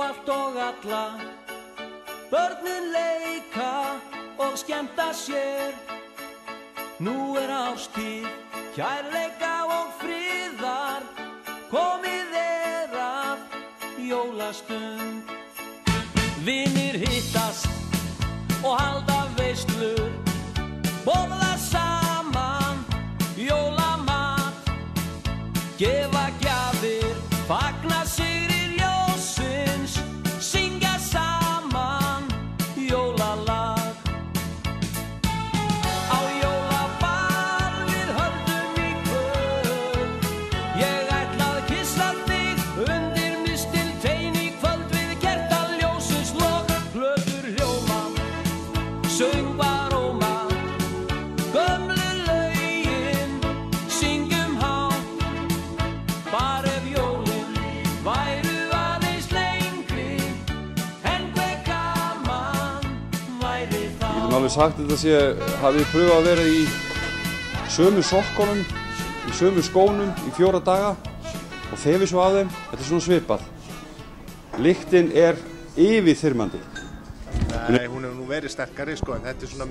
allt og alla. Börnin leika og skemmta sér. Nú árstíð kærleika og friðar. Komið að jólastund. Vinir hittast og halda veislur. Borða saman jólamat. Gefa gjafir, fagna sigri ljósins. Syngja saman jólalag. Á jólaball við höldum í kvöld. Ég ætla að kyssa þig undir mistiltein í kvöld. Við kertaljósins lok, plötur hljóma, söngvar óma. Gömlu lögin syngjum hátt. Bara ef jólin væru aðeins lengri. En hve gaman væri þá. Ég get alveg sagt að þetta hafið þið pröfað að vera í sömu sokkunum, í sömu skónum í 4 daga og þefið svo af þeim. Þetta svona svipað. Lyktin yfirþyrmandi. Nei, hún hefur nú verið sterkari sko, en þetta svona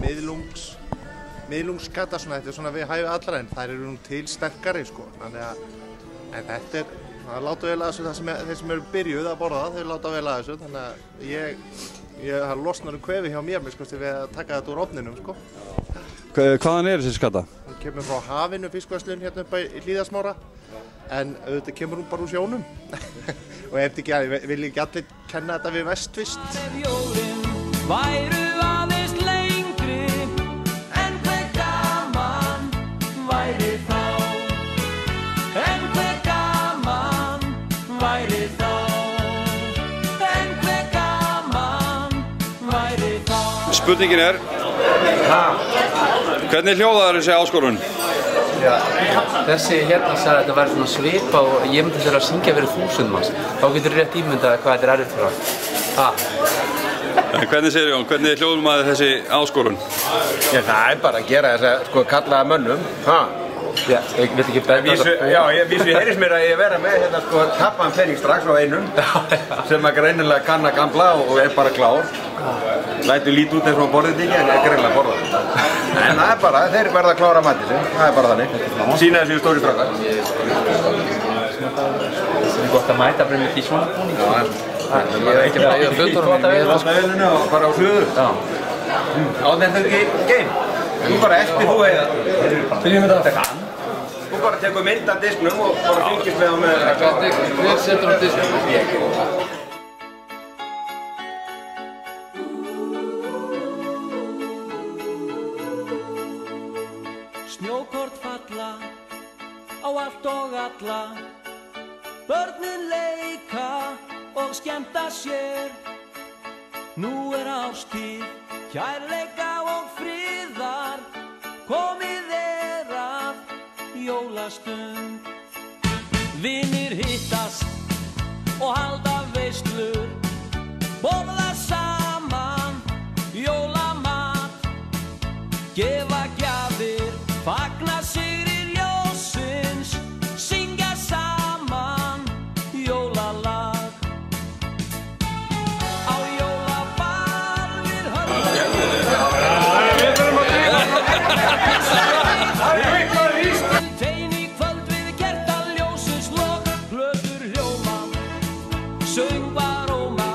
miðlungskata svona, þetta svona við hæfi allra, en þær eru nú til sterkari sko, þannig að en þetta það láta vel að þessu, þeir sem eru byrjuð að borða það, þeir láta vel að þessu, þannig að ég har losnar kvefi hjá mér sko, við að taka þetta úr ofninum sko. Hvaðan þessi skata? Hún kemur frá hafinu, fiskverslun hérna upp í Hlíðasmára, en auðvitað kemur hún bara úr sjónum. Og vil ekki allir kenna þetta við vestvist. Væru aðeins lengri, en hve gaman væri þá. En hve gaman væri þá. En hve gaman væri þá. Spurningin hvernig hljóðar þessi áskorun? Þessi hérna sagði að þetta væri svona svipa og ég myndi þurfa að syngja fyrir 1000 manns. Þá getur þú rétt ímyndað hvað þetta erfitt fyrir það. Hvernig segir Jón, hvernig hljóðar maður þessi áskorun? Það bara að gera þess að kallaða mönnum. Ég veit ekki betur. Ég heyrist mér að ég vera með hérna tappan penning strax á einum sem að greinilega kann að gamla og bara klár. Lætur lítið út eins og borðið ekki en greinilega borða. En það bara, þeir verða að klára matið sig, það bara þannig. Sýna þessu stóri strákar. Það gott að mæta bara með því svona búning. Ég er ekki bara að hlutunum minni við það. Velinu og bara á suður. Þetta ekki geim. Þú bara eftir þú heiða. Byrjum við þetta. Þú bara tekur mynd af disknum og bara fylgist með á með. Hver setur á disknum? Snjókort falla á allt og alla. Börnin leika og skemmta sér. Nú árstíð kærleika og friðar. Komið að jólastund. Vinir hittast og halda veislur. Borða saman jólamat. Gefa gjafir, fagna sigri ljósins. Syngja saman jólalag. Á jólaball við Tein í kvöld við kertaljósins lok, plötur hljóma, söngvar óma.